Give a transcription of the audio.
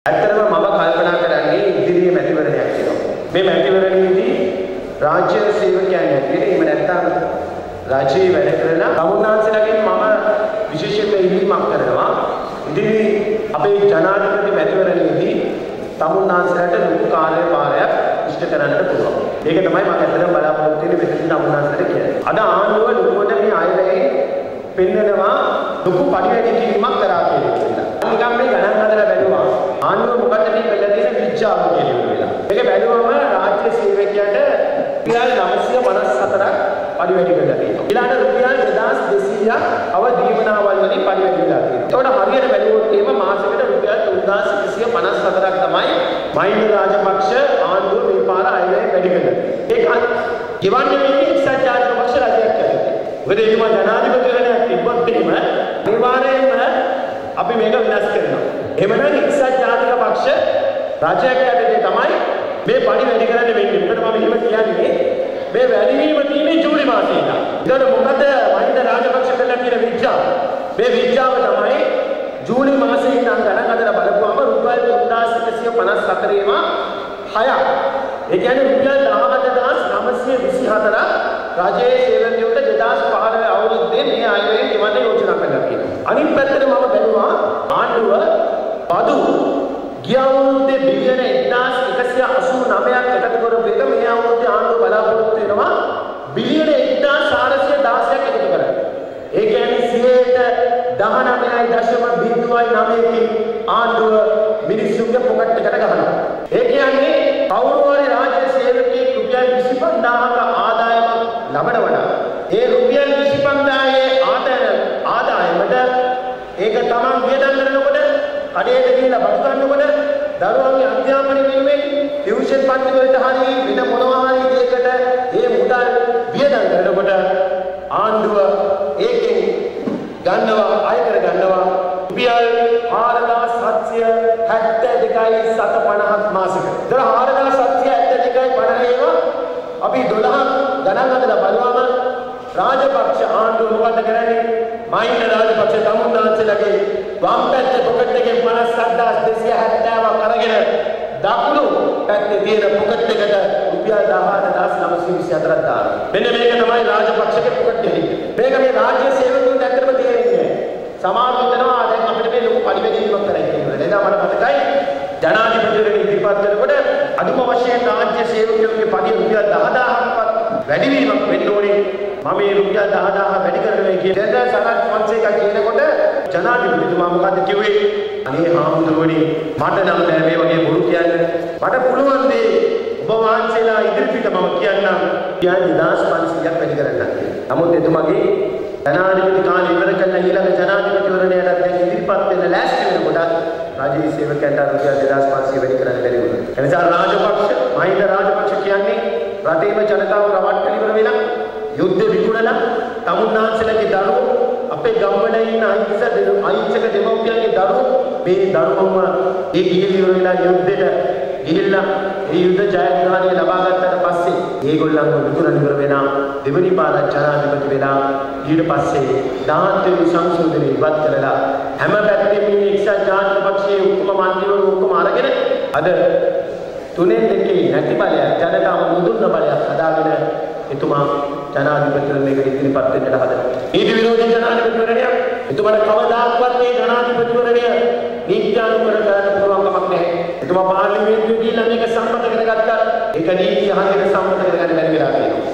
ඇත්තටම මම කල්පනා කරන්නේ ඉදිරියේ මැතිවරණයක් වෙනවා. මේ මැතිවරණයේදී රාජ්‍ය සේවකයන් හැටියට එහෙම නැත්නම් රාජ්‍යයේ වැඩ කරන තමුන්නාන්සලගෙන් මම විශේෂයෙන්ම ඉල්ලීමක් කරනවා. ඉදිරි අපේ ජනාධිපති මැතිවරණයේදී තමුන්නාන්සලට ලොකු කාර්යභාරයක් ඉෂ්ට කරන්නට පුළුවන්. ඒක තමයි මම ඇත්තටම බලාපොරොත්තු වෙන්නේ මෙතන තමුන්නාන්සලට කියන්නේ. අද ආණ්ඩුව ලොකුවට මේ අයවැයෙන් පෙන්නනවා ලොකු පරිවැඩි කිරීමක් කරා කියලා. නිකම් මේ ගණන් හදලා බැලුවා ආණ්ඩුව මොකද මේ කළා තියෙන විචාර කියලා වෙලා. මේක බැලුවම රාජ්‍ය සේවකයාට රුපියල් 954ක් පරිවැඩි කරලා තියෙනවා. ඊළඟ රුපියල් 2200ක් අව දීවනාවල් වලින් පරිවැඩි කරලා තියෙනවා. ඒකට හරියට බැලුවොත් එහෙම මාසෙකට රුපියල් 3154ක් තමයි මහින්ද රාජපක්ෂ ආණ්ඩුව මේ පාර අයවැය වැඩි කරලා. ඒක ගෙවන්නේ මේ එක්සත් ජාතික පක්ෂ රජයක් ඇතුළේ. මොකද එතුමා ජනාධිපතිවරණයක් තිබ්බොත් එහෙම අනිවාර්යයෙන්ම අපි මේක විනාශ කරනවා. එහෙමනම් එක්සත් ජාතික පක්ෂ රජයක් යටතේ තමයි මේ පඩි වැඩි කරන්න වෙන්නේ. මොකද මම එහෙම කියන්නේ මේ වැඩිවීම තියෙන්නේ ජූලි මාසයේ ඉඳන්. ඒකට මොකද මහින්ද රාජපක්ෂ කළා කියන විද්‍යාව. මේ විද්‍යාව තමයි ජූලි මාසයේ ඉඳන් ගණන් හදලා බලපුවම රුපියල් 3154ේම 6ක්. ඒ කියන්නේ රුපියල් 18924ක් රජයේ සේවකයන්ට 2015 අවුරුද්දේ මේ අයවැයෙන් ගෙවන්න යෝජනා කරලා තියෙනවා. අනිත් පැත්තට මම බැලුවා ආණ්ඩුව බදු ගිය අවුරුද්දේ බිලියන 1189ක් එකතු කරපු එක මේ අවුරුද්දේ ආණ්ඩුව බලාපොරොත්තු වෙනවා බිලියන 1416ක් එකතු කරන්න. ඒ කියන්නේ 19.09කින් ආණ්ඩුව මිනිස්සුන්ගේ පොකට් එකට ගහනවා. ඒ කියන්නේ කවුරු හරි රාජ්‍ය සේවකයෙක් රුපියල් 25000ක ආදායමක් ලබනවා. ඒ රුපියල් 25000ේ ආදායමට ඒක තමන් වියදම් කරනකොට කඩේට ගිහිල්ලා බඩු ගන්නකොට දරුවන්ගේ අධ්‍යාපනය වෙනුවෙන් ටියුෂන් පන්ති වලට හරි වෙන මොනවා හරි දෙයකට මේ මුදල් වියදම් කරනකොට ආණ්ඩුව ඒකෙන් ගන්නවා අය කර ගන්නවා රුපියල් 4772.750ක් මාසෙක. ඒතර 4772.50 අපි 12ක් ගණන් හදලා බලුවම රාජපක්ෂ ආණ්ඩුව මොකද කරන්නේ? මහින්ද රාජපක්ෂ තමුන්නාන්සලගේ වම් පැත්තේ පොකට් එකෙන් 57270ක් අරගෙන දකුණු පැත්තේ තියෙන පොකට් එකට රුපියල් 18924ක් දානවා. මෙන්න මේක තමයි රාජපක්ෂගේ පොකට් එක. මේක මේ රාජ්‍ය සේවකයන්ට ඇත්තටම තේරෙන්නේ නැහැ. සමහර හිතනවා දැන් අපිට මේ ලොකු පරිවැඩීමක් කරයි කියලා. නේද? මට මතකයි ජනාධිපතිවරණය ඉදිරිපත් කරනකොට අදුම වශයෙන් රාජ්‍ය සේවකයන්ගේ පඩිය රුපියල් 10000ක්වත් වැඩිවීමක් වෙන්න ඕනේ. මම මේ රුපියල් 10000 වැඩි කරනවා කියලා සනත් ෆොන්සේකා කියනකොට ජනාධිපතිතුමා මොකද කිව්වේ? අනේ හාමුදුරුවනේ මට නම් බෑ මේ වගේ බොරු කියන්න. මට පුළුවන් දේ ඔබ වහන්සේලා ඉදිරිපිට මම කියන්නම්. කියන්නේ 2500ක් වැඩි කරන්න කියලා. නමුත් එතුමාගේ ජනාධිපති කාලය ඉවර කරලා ඊළඟ ජනාධිපතිවරණයට දැන් ඉදිරිපත් වෙන්න ලෑස්ති වෙනකොට රාජ්‍ය සේවකයන්ට රුපියල් 2500 වැඩි කරන්න බැරි වුණා. එනිසා රාජපක්ෂ මහින්ද රාජපක්ෂ කියන්නේ රටේම ජනතාව රවට්ටල ඉවර වෙලා යුද්ධ විකුණලා තමුන්නාන්සලගේ දරුවෝ අපේ ගම්වල ඉන්න අහිංසක දෙමව්පියන්ගේ දරුවෝ මේ දරුවෝම ඒ ගිහිලි ඉවර වෙලා යුද්ධෙට ගිහිල්ලා ඒ යුද්ධ ජයග්‍රහණය ලබා ගත්තට පස්සේ ඒගොල්ලන්ව විකුණන ඉවර වෙනා දෙවනි පාර ජනාධිපති වෙලා ඊට පස්සේ 17 වෙනි සංශෝධනය ඉවත් කරලා හැම පැත්තෙම ඉන්න එක්සත් ජාතික පක්ෂයේ උතුම් මන්ත්‍රීවරු ඔක්කොම අරගෙන අද තුනෙන් දෙකේ නැති බලයක් ජනතාව මුදුන්න බලයක් හදාගෙන එතුමා ජනාධිපතිවරණයකට ඉදිරිපත් වෙන්නට හදනවා. නීති විරෝධී ජනාධිපතිවරණයක් එතුමාට කවදාක්වත් මේ ජනාධිපතිවරණය නීත්‍යානුකූල කරන්න පුළුවන් කමක් නැහැ. එතුමා පාර්ලිමේන්තුවේ ගිහිල්ලා මේක සම්මත කරගත්තා. ඒක නීතිය හරියට සම්මත කරගන්න බැරි වෙලා තියෙනවා.